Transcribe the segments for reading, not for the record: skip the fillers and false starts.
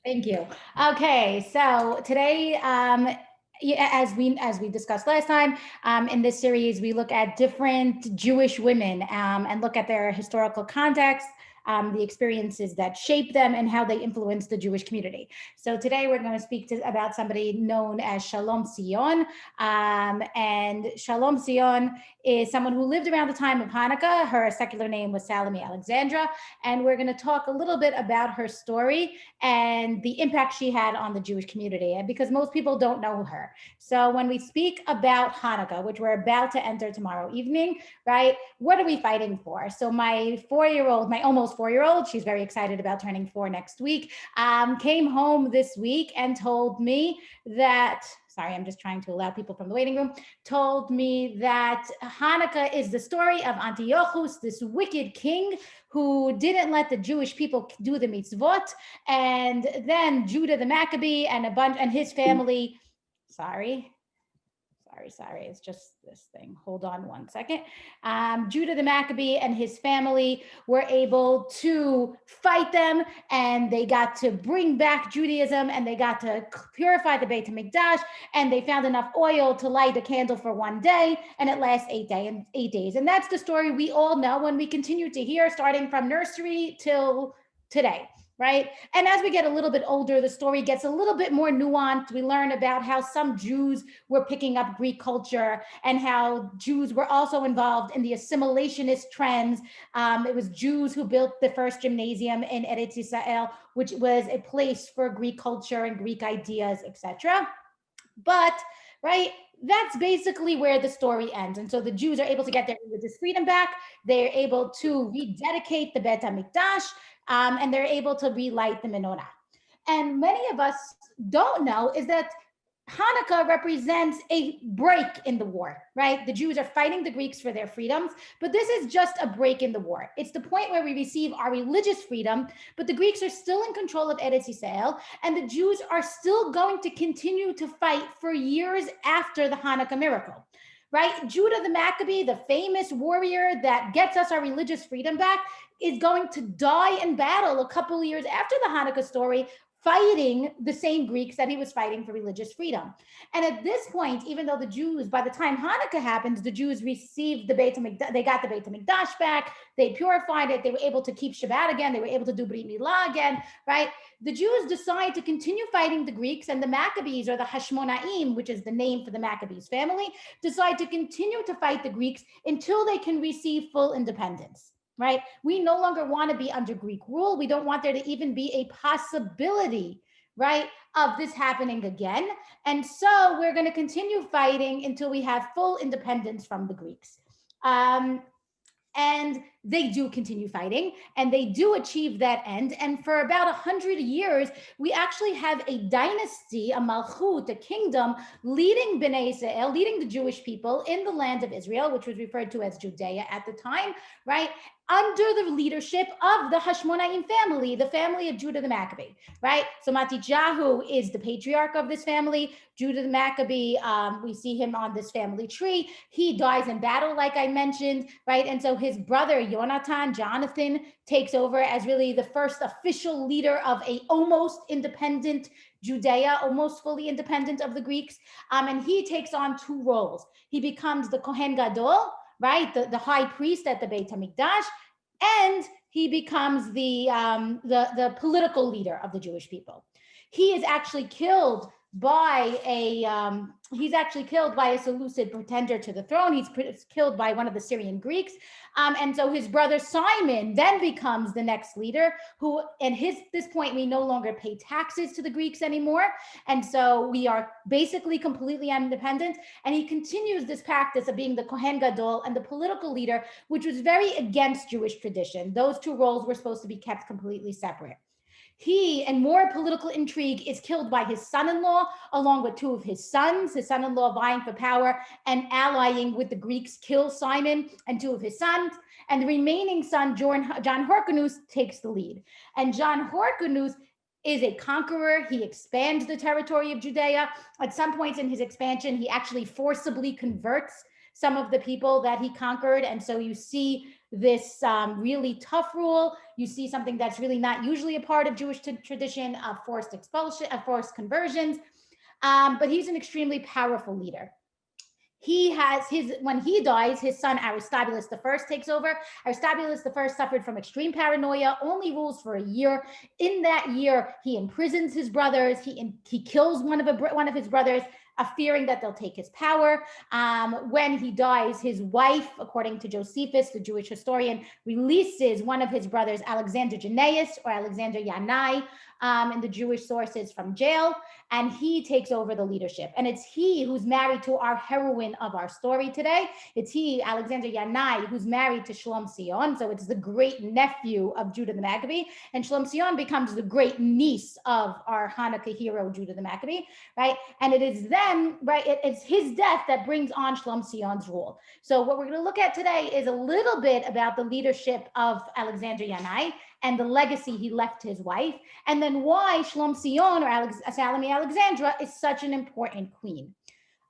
Thank you. Okay, so today, yeah, as we discussed last time, in this series, we look at different Jewish women and look at their historical context, the experiences that shape them, and how they influence the Jewish community. So today, we're going to speak about somebody known as Shalom Sion, and Shalom Sion is someone who lived around the time of Hanukkah. Her secular name was Salome Alexandra, and we're going to talk a little bit about her story and the impact she had on the Jewish community, and because most people don't know her. So when we speak about Hanukkah, which we're about to enter tomorrow evening, right, what are we fighting for? So my 4-year-old, my almost 4-year-old, she's very excited about turning 4 next week, came home this week and told me that, sorry, I'm just trying to allow people from the waiting room, told me that Hanukkah is the story of Antiochus, this wicked king who didn't let the Jewish people do the mitzvot, and then Judah the Maccabee and a bunch and his family. Sorry, it's just this thing. Hold on one second. Judah the Maccabee and his family were able to fight them, and they got to bring back Judaism, and they got to purify the Beit HaMikdash, and they found enough oil to light a candle for one day, and it lasts 8 days. And that's the story we all know, and we continue to hear starting from nursery till today. Right. And as we get a little bit older, the story gets a little bit more nuanced. We learn about how some Jews were picking up Greek culture and how Jews were also involved in the assimilationist trends. It was Jews who built the first gymnasium in Eretz Yisrael, which was a place for Greek culture and Greek ideas, etc. But, right, that's basically where the story ends. And so the Jews are able to get their religious freedom back. They're able to rededicate the Beit HaMikdash, and they're able to relight the menorah. And many of us don't know is that Hanukkah represents a break in the war, right? The Jews are fighting the Greeks for their freedoms, but this is just a break in the war. It's the point where we receive our religious freedom, but the Greeks are still in control of Eretz Yisrael, and the Jews are still going to continue to fight for years after the Hanukkah miracle. Right? Judah the Maccabee, the famous warrior that gets us our religious freedom back, is going to die in battle a couple of years after the Hanukkah story, fighting the same Greeks that he was fighting for religious freedom. And at this point, even though the Jews, by the time Hanukkah happens, the Jews received the Beit HaMikdash, they got the Beit HaMikdash back, they purified it, they were able to keep Shabbat again, they were able to do Brit Milah again, right? The Jews decide to continue fighting the Greeks, and the Maccabees, or the Hashmonaim, which is the name for the Maccabees family, decide to continue to fight the Greeks until they can receive full independence. Right? We no longer want to be under Greek rule. We don't want there to even be a possibility, right, of this happening again. And so we're going to continue fighting until we have full independence from the Greeks. And they do continue fighting, and they do achieve that end. And for about 100 years, we actually have a dynasty, a Malhot, a kingdom, leading Bnei Israel, leading the Jewish people in the land of Israel, which was referred to as Judea at the time, right? Under the leadership of the Hashmonaim family, the family of Judah the Maccabee, right? So Matityahu is the patriarch of this family. Judah the Maccabee, we see him on this family tree. He dies in battle, like I mentioned, right? And so his brother, Jonathan, takes over as really the first official leader of a almost independent Judea, almost fully independent of the Greeks. And he takes on 2 roles. He becomes the Kohen Gadol, right, the high priest at the Beit HaMikdash, and he becomes the political leader of the Jewish people. He is actually killed by a Seleucid pretender to the throne. He's killed by one of the Syrian Greeks, and so his brother Simon then becomes the next leader. Who, at this point, we no longer pay taxes to the Greeks anymore, and so we are basically completely independent. And he continues this practice of being the Kohen Gadol and the political leader, which was very against Jewish tradition. Those 2 roles were supposed to be kept completely separate. He, and more political intrigue, is killed by his son-in-law, along with 2 of his sons. His son-in-law, vying for power and allying with the Greeks, kills Simon and 2 of his sons. And the remaining son, John Hyrcanus, takes the lead. And John Hyrcanus is a conqueror. He expands the territory of Judea. At some points in his expansion, he actually forcibly converts some of the people that he conquered. And so you see this really tough rule. You see something that's really not usually a part of Jewish tradition of forced expulsion, of forced conversions. But he's an extremely powerful leader. He has when he dies, his son Aristobulus I takes over. Aristobulus I suffered from extreme paranoia, only rules for a year. In that year, he imprisons his brothers. He kills one of his brothers, fearing that they'll take his power. When he dies, his wife, according to Josephus, the Jewish historian, releases one of his brothers, Alexander Jannaeus or Alexander Yanai, in the Jewish sources, from jail, and he takes over the leadership. And it's he who's married to our heroine of our story today. It's he, Alexander Yanai, who's married to Shlom Sion. So it's the great nephew of Judah the Maccabee. And Shlom Sion becomes the great niece of our Hanukkah hero, Judah the Maccabee, right? And it is then, right, it's his death that brings on Shlom Sion's rule. So what we're going to look at today is a little bit about the leadership of Alexander Yanai and the legacy he left to his wife, and then why Shlom Sion or Salome Alexandra is such an important queen.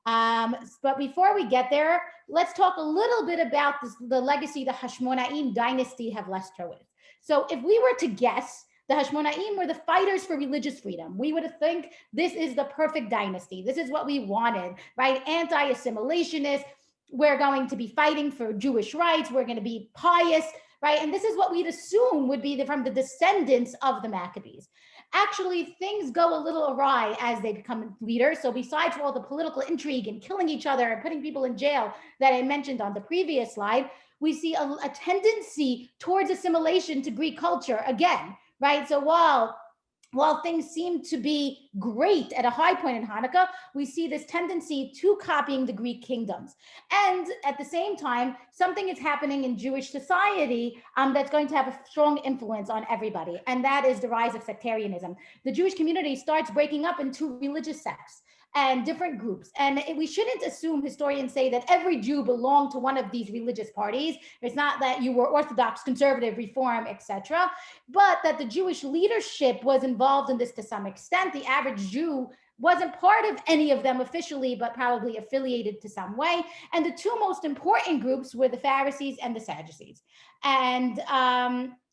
But before we get there, let's talk a little bit about the legacy the Hashmonaim dynasty have left her with. So if we were to guess, the Hashmonaim were the fighters for religious freedom. We would think this is the perfect dynasty. This is what we wanted, right? Anti-assimilationist. We're going to be fighting for Jewish rights. We're going to be pious, right? And this is what we'd assume would be from the descendants of the Maccabees. Actually, things go a little awry as they become leaders. So besides all the political intrigue and killing each other and putting people in jail that I mentioned on the previous slide, we see a tendency towards assimilation to Greek culture again, right? So while things seem to be great at a high point in Hanukkah, we see this tendency to copying the Greek kingdoms. And at the same time, something is happening in Jewish society that's going to have a strong influence on everybody, and that is the rise of sectarianism. The Jewish community starts breaking up into religious sects and different groups. And we shouldn't assume, historians say, that every Jew belonged to one of these religious parties. It's not that you were Orthodox, conservative, Reform, etc., but that the Jewish leadership was involved in this to some extent. The average Jew wasn't part of any of them officially, but probably affiliated to some way. And the two most important groups were the Pharisees and the Sadducees. And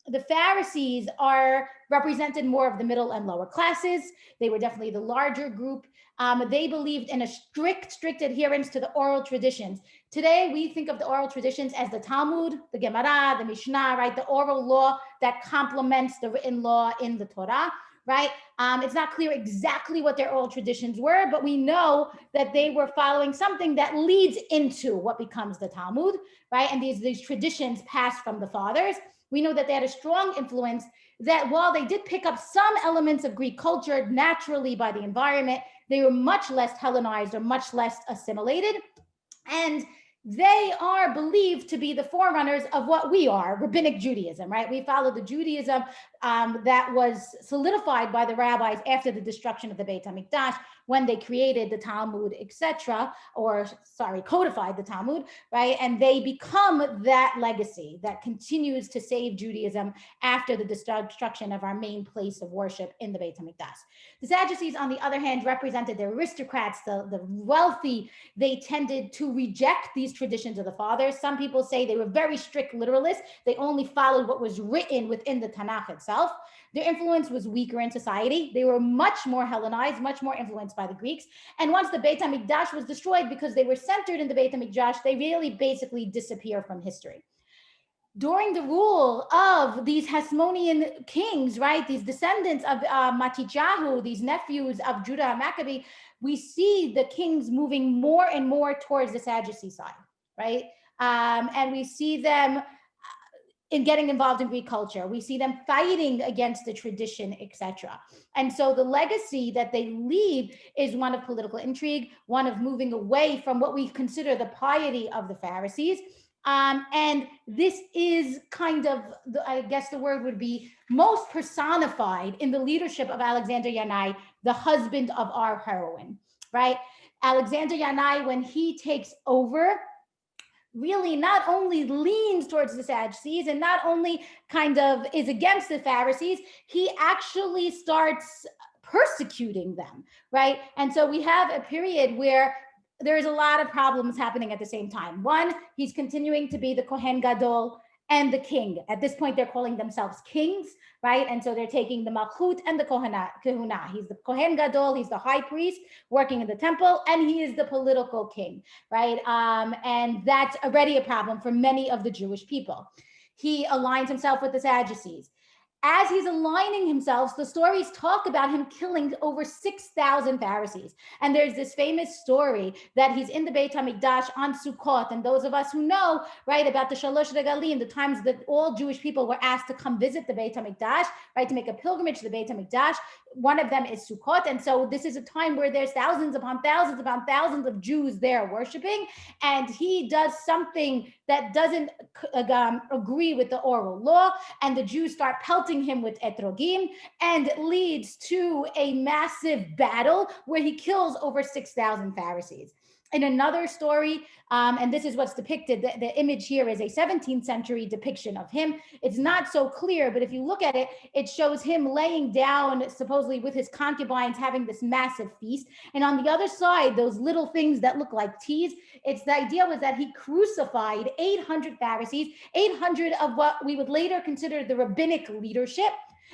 the Pharisees are represented more of the middle and lower classes. They were definitely the larger group. They believed in a strict adherence to the oral traditions. Today, we think of the oral traditions as the Talmud, the Gemara, the Mishnah, right? The oral law that complements the written law in the Torah, right? It's not clear exactly what their oral traditions were, but we know that they were following something that leads into what becomes the Talmud, right? And these traditions passed from the fathers. We know that they had a strong influence, that while they did pick up some elements of Greek culture naturally by the environment, they were much less Hellenized or much less assimilated. And they are believed to be the forerunners of what we are, rabbinic Judaism, right? We follow the Judaism that was solidified by the rabbis after the destruction of the Beit HaMikdash, when they created the Talmud, etc., codified the Talmud, right? And they become that legacy that continues to save Judaism after the destruction of our main place of worship in the Beit HaMikdash. The Sadducees, on the other hand, represented the aristocrats, the wealthy. They tended to reject these traditions of the fathers. Some people say they were very strict literalists. They only followed what was written within the Tanakh itself. Their influence was weaker in society. They were much more Hellenized, much more influenced by the Greeks. And once the Beit HaMikdash was destroyed, because they were centered in the Beit HaMikdash, they really basically disappear from history. During the rule of these Hasmonean kings, right, these descendants of Matityahu, these nephews of Judah Maccabee, we see the kings moving more and more towards the Sadducee side, right? And we see them in getting involved in Greek culture. We see them fighting against the tradition, etc. And so the legacy that they leave is one of political intrigue, one of moving away from what we consider the piety of the Pharisees. And this is kind of, I guess the word would be most personified in the leadership of Alexander Yanai, the husband of our heroine, right? Alexander Yanai, when he takes over, really not only leans towards the Sadducees and not only kind of is against the Pharisees, he actually starts persecuting them, right? And so we have a period where there's a lot of problems happening at the same time. One, he's continuing to be the Kohen Gadol and the king. At this point, they're calling themselves kings, right? And so they're taking the Malhut and the Kahuna. He's the Kohen Gadol, he's the high priest working in the temple, and he is the political king, right? And that's already a problem for many of the Jewish people. He aligns himself with the Sadducees. As he's aligning himself, the stories talk about him killing over 6,000 Pharisees. And there's this famous story that he's in the Beit HaMikdash on Sukkot. And those of us who know, right, about the Shalosh Regalim, the times that all Jewish people were asked to come visit the Beit HaMikdash, right, to make a pilgrimage to the Beit HaMikdash. One of them is Sukkot. And so this is a time where there's thousands upon thousands of Jews there worshiping. And he does something that doesn't agree with the oral law. And the Jews start pelting him with etrogim, and it leads to a massive battle where he kills over 6,000 Pharisees. In another story, and this is what's depicted, the image here is a 17th century depiction of him. It's not so clear, but if you look at it, it shows him laying down, supposedly with his concubines, having this massive feast. And on the other side, those little things that look like teas, it's the idea was that he crucified 800 Pharisees, 800 of what we would later consider the rabbinic leadership.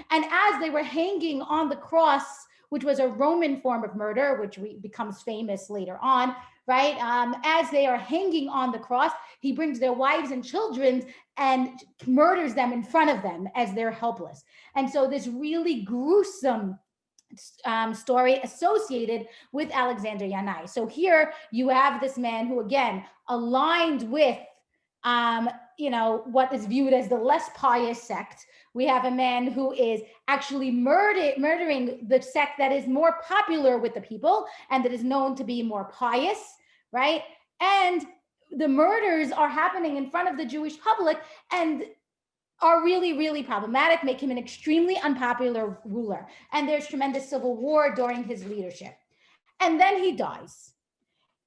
And as they were hanging on the cross, which was a Roman form of murder, which becomes famous later on, right? As they are hanging on the cross, he brings their wives and children and murders them in front of them as they're helpless. And so this really gruesome story associated with Alexander Yanai. So here you have this man who, again, aligned with what is viewed as the less pious sect. We have a man who is actually murdering the sect that is more popular with the people and that is known to be more pious, right? And the murders are happening in front of the Jewish public and are really, really problematic, make him an extremely unpopular ruler. And there's tremendous civil war during his leadership. And then he dies.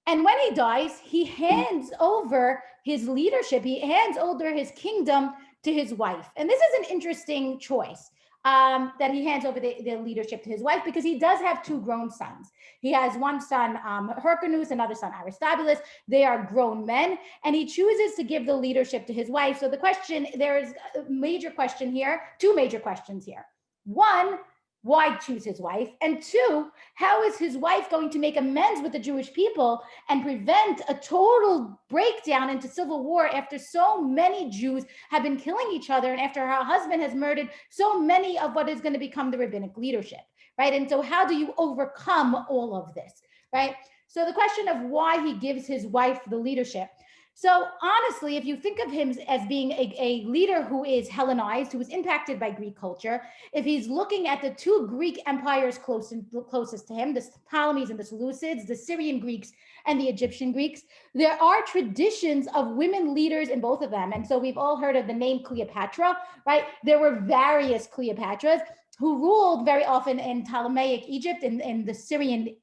And when he dies, he hands over his leadership, he hands over his kingdom to his wife. And this is an interesting choice, that he hands over the leadership to his wife, because he does have two grown sons. He has one son, Hyrcanus, another son, Aristobulus. They are grown men, and he chooses to give the leadership to his wife. So the question, there is a major question here, two major questions here. One, why choose his wife? And two, how is his wife going to make amends with the Jewish people and prevent a total breakdown into civil war after so many Jews have been killing each other and after her husband has murdered so many of what is going to become the rabbinic leadership, right? And so how do you overcome all of this, right? So the question of why he gives his wife the leadership. So honestly, if you think of him as being a leader who is Hellenized, who is impacted by Greek culture, if he's looking at the two Greek empires closest to him, the Ptolemies and the Seleucids, the Syrian Greeks and the Egyptian Greeks, there are traditions of women leaders in both of them. And so we've all heard of the name Cleopatra, right? There were various Cleopatras who ruled very often in Ptolemaic Egypt and in the Syrian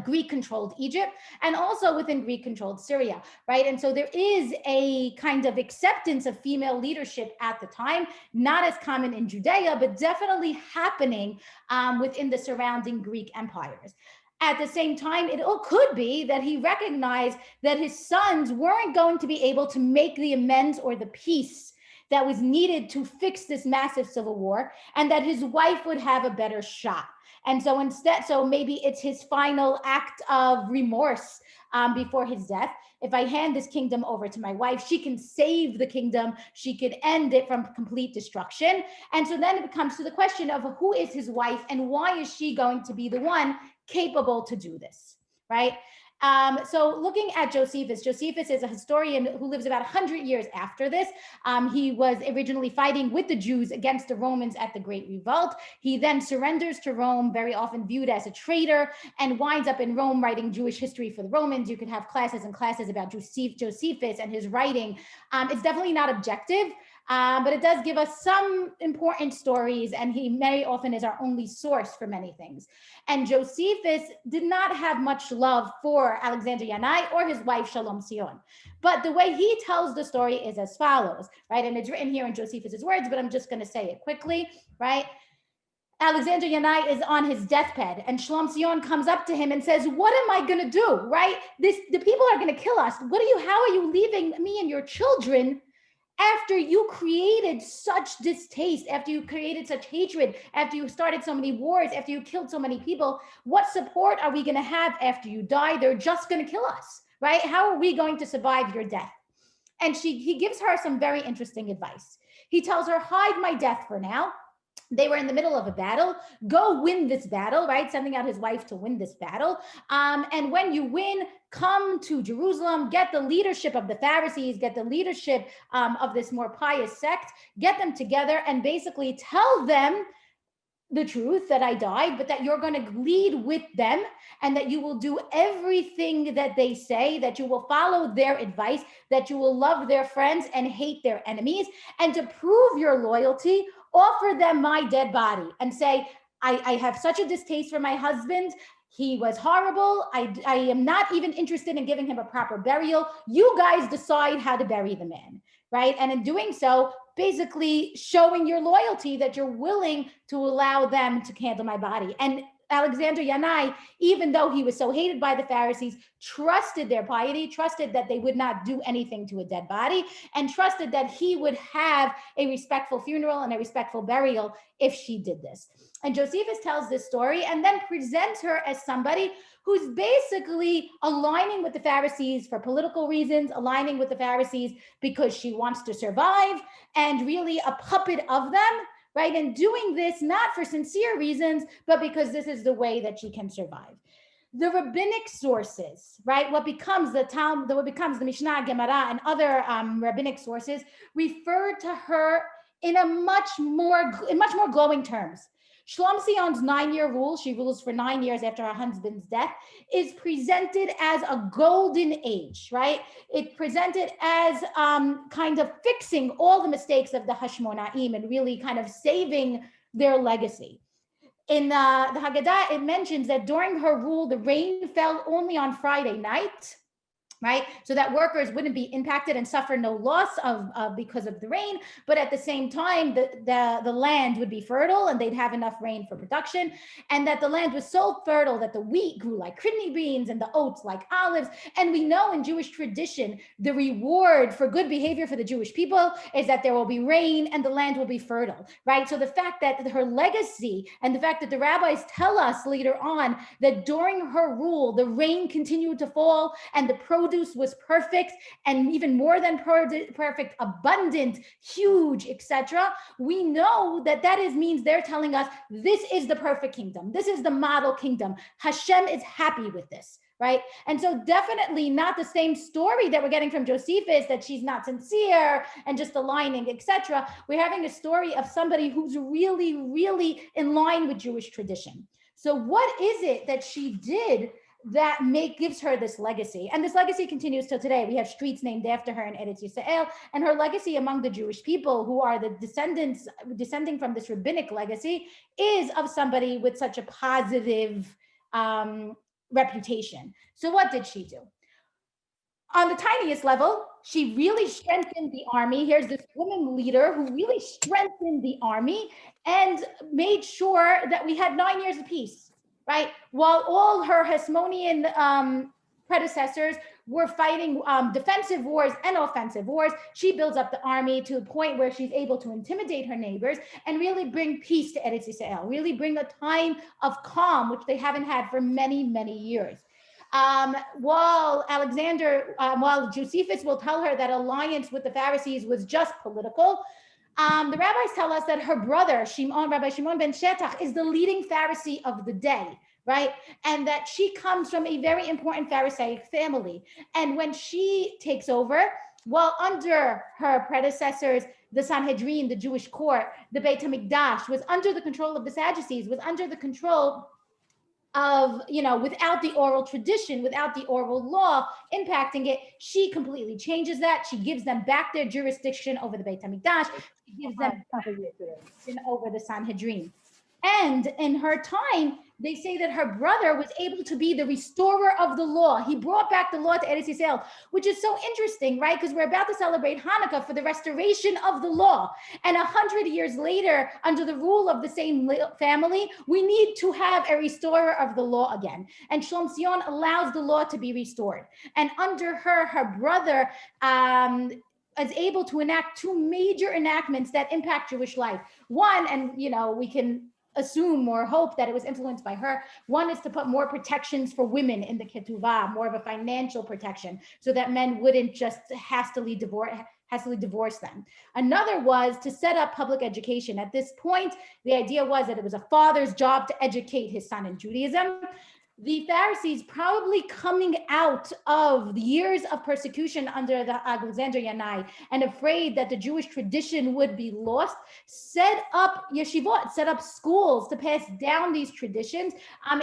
Greek-controlled Egypt, and also within Greek-controlled Syria, right? And so there is a kind of acceptance of female leadership at the time, not as common in Judea, but definitely happening within the surrounding Greek empires. At the same time, it could be that he recognized that his sons weren't going to be able to make the amends or the peace that was needed to fix this massive civil war, and that his wife would have a better shot. And so instead, so maybe it's his final act of remorse before his death. If I hand this kingdom over to my wife, she can save the kingdom. She could end it from complete destruction. And so then it comes to the question of who is his wife and why is she going to be the one capable to do this, right? So looking at Josephus, Josephus is a historian who lives about 100 years after this. He was originally fighting with the Jews against the Romans at the Great Revolt. He then surrenders to Rome, very often viewed as a traitor, and winds up in Rome writing Jewish history for the Romans. You could have classes and classes about Josephus and his writing. It's definitely not objective. But it does give us some important stories, and he very often is our only source for many things. And Josephus did not have much love for Alexander Yanai or his wife Shalom Sion. But the way he tells the story is as follows, right? And it's written here in Josephus's words, but I'm just going to say it quickly, right? Alexander Yanai is on his deathbed, and Shalom Sion comes up to him and says, "What am I going to do, right? The people are going to kill us. How are you leaving me and your children After you created such distaste, after you created such hatred, after you started so many wars, after you killed so many people, what support are we going to have after you die? They're just going to kill us, right? How are we going to survive your death? And he gives her some very interesting advice. He tells her, hide my death for now. They were in the middle of a battle. Go win this battle, right? Sending out his wife to win this battle. And when you win, come to Jerusalem, get the leadership of the Pharisees, get the leadership of this more pious sect, get them together and basically tell them the truth that I died, but that you're going to lead with them and that you will do everything that they say, that you will follow their advice, that you will love their friends and hate their enemies. And to prove your loyalty, offer them my dead body and say, I have such a distaste for my husband. He was horrible. I am not even interested in giving him a proper burial. You guys decide how to bury the man, right? And in doing so, basically showing your loyalty that you're willing to allow them to handle my body. And Alexander Yanai, even though he was so hated by the Pharisees, trusted their piety, trusted that they would not do anything to a dead body, and trusted that he would have a respectful funeral and a respectful burial if she did this. And Josephus tells this story and then presents her as somebody who's basically aligning with the Pharisees for political reasons, aligning with the Pharisees because she wants to survive, and really a puppet of them, right? And doing this not for sincere reasons, but because this is the way that she can survive. The rabbinic sources, right? What becomes the Talmud, what becomes the Mishnah, Gemara, and other rabbinic sources refer to her in much more glowing terms. Shlom Sion's 9-year rule, she rules for 9 years after her husband's death, is presented as a golden age, right? It's presented as kind of fixing all the mistakes of the Hashmonaim and really kind of saving their legacy. In the Haggadah, it mentions that during her rule, the rain fell only on Friday night, right? So that workers wouldn't be impacted and suffer no loss because of the rain, but at the same time, the land would be fertile and they'd have enough rain for production, and that the land was so fertile that the wheat grew like kidney beans and the oats like olives. And we know in Jewish tradition, the reward for good behavior for the Jewish people is that there will be rain and the land will be fertile, right? So the fact that her legacy and the fact that the rabbis tell us later on that during her rule, the rain continued to fall and the produce was perfect and even more than perfect, abundant, huge, etc. We know that means they're telling us this is the perfect kingdom. This is the model kingdom. Hashem is happy with this, right? And so definitely not the same story that we're getting from Josephus, that she's not sincere and just aligning, etc. We're having a story of somebody who's really, really in line with Jewish tradition. So what is it that she did that gives her this legacy? And this legacy continues till today. We have streets named after her in Eretz Yisrael, and her legacy among the Jewish people who are the descending from this rabbinic legacy is of somebody with such a positive reputation. So what did she do? On the tiniest level, she really strengthened the army. Here's this woman leader who really strengthened the army and made sure that we had 9 years of peace, right? While all her Hasmonean predecessors were fighting defensive wars and offensive wars, she builds up the army to a point where she's able to intimidate her neighbors and really bring peace to Eretz Yisrael, really bring a time of calm, which they haven't had for many, many years. While Josephus will tell her that alliance with the Pharisees was just political, the rabbis tell us that her brother, Rabbi Shimon ben Shetach, is the leading Pharisee of the day, right? And that she comes from a very important Pharisaic family. And when she takes over, while under her predecessors, the Sanhedrin, the Jewish court, the Beit HaMikdash was under the control of the Sadducees, was under the control of, without the oral tradition, without the oral law impacting it, she completely changes that. She gives them back their jurisdiction over the Beit HaMikdash. She gives them jurisdiction over the Sanhedrin. And in her time, they say that her brother was able to be the restorer of the law. He brought back the law to Eretz Yisrael, which is so interesting, right? Because we're about to celebrate Hanukkah for the restoration of the law. And 100 years later, under the rule of the same family, we need to have a restorer of the law again. And Shlom Sion allows the law to be restored. And under her brother, is able to enact two major enactments that impact Jewish life. One, and we can assume or hope that it was influenced by her. One is to put more protections for women in the ketuvah, more of a financial protection, so that men wouldn't just hastily divorce them. Another was to set up public education. At this point, the idea was that it was a father's job to educate his son in Judaism. The Pharisees, probably coming out of the years of persecution under the Alexander Yanai and afraid that the Jewish tradition would be lost, set up yeshivot, set up schools to pass down these traditions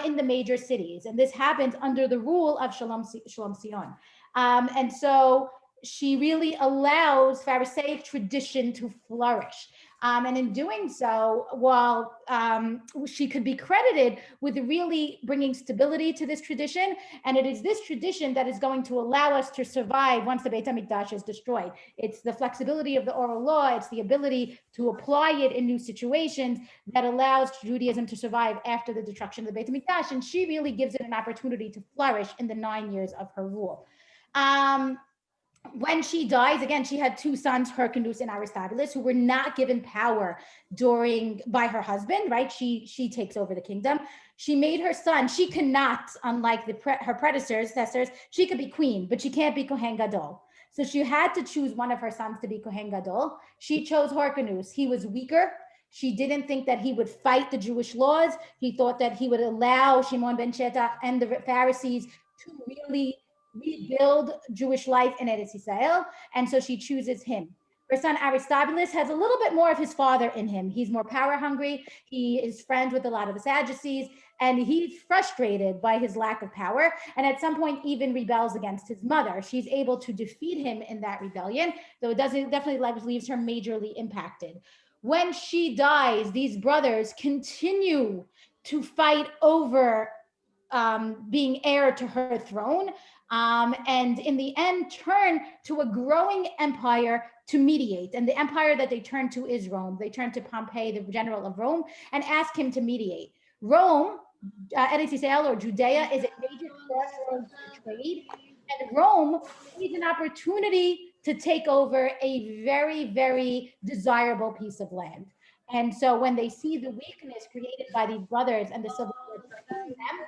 in the major cities. And this happened under the rule of Shalom Sion. And so she really allows Pharisaic tradition to flourish. And in doing so, while she could be credited with really bringing stability to this tradition, and it is this tradition that is going to allow us to survive once the Beit HaMikdash is destroyed. It's the flexibility of the oral law, it's the ability to apply it in new situations that allows Judaism to survive after the destruction of the Beit HaMikdash, and she really gives it an opportunity to flourish in the 9 years of her rule. When she dies, again, she had two sons, Hyrcanus and Aristobulus, who were not given power by her husband, right? She takes over the kingdom. She made her son, she cannot, unlike her predecessors, she could be queen, but she can't be Kohen Gadol. So she had to choose one of her sons to be Kohen Gadol. She chose Hyrcanus. He was weaker. She didn't think that he would fight the Jewish laws. He thought that he would allow Shimon ben Shetach and the Pharisees to really rebuild Jewish life in Eretz Yisrael, and so she chooses him. Her son Aristobulus has a little bit more of his father in him. He's more power hungry. He is friends with a lot of the Sadducees, and he's frustrated by his lack of power, and at some point even rebels against his mother. She's able to defeat him in that rebellion, though it definitely leaves her majorly impacted. When she dies, these brothers continue to fight over being heir to her throne, and in the end turn to a growing empire to mediate. And the empire that they turn to is Rome. They turn to Pompey, the general of Rome, and ask him to mediate. Rome, Eretz Yisrael or Judea, is a major crossroads for trade, and Rome needs an opportunity to take over a very, very desirable piece of land. And so when they see the weakness created by these brothers and the civil war threatening them,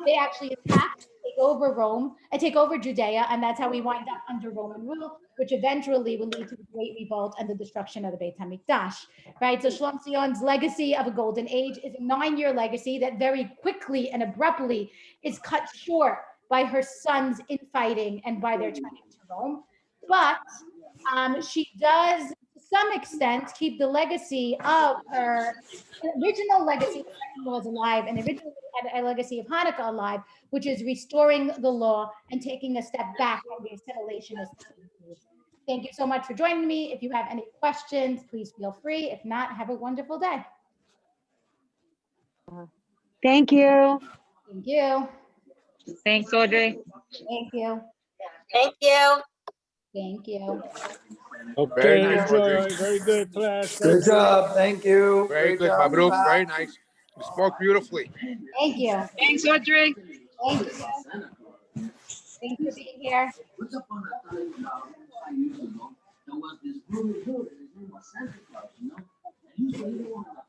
they actually attack, take over Rome, and take over Judea, and that's how we wind up under Roman rule, which eventually will lead to the Great Revolt and the destruction of the Beit HaMikdash, right? So Shalom Sion's legacy of a golden age is a 9-year legacy that very quickly and abruptly is cut short by her sons' infighting and by their turning to Rome. But she does, to some extent, keep the legacy of her original legacy was alive, and originally had a legacy of Hanukkah alive, which is restoring the law and taking a step back from the assimilationist. Thank you so much for joining me. If you have any questions, please feel free. If not, have a wonderful day. Thank you. Thank you. Thanks, Audrey. Thank you. Thank you. Thank you. Okay, Very nice, enjoy. Audrey. Very good class. Good job. Thank you. Very Great good, job. Mabruk. Very nice. You spoke beautifully. Thank you. Thanks, Audrey. Thank you. Thanks for being here. Once upon a time, about 5 years ago, there was this really good. His name was Santa Claus, you know? And he was really one of the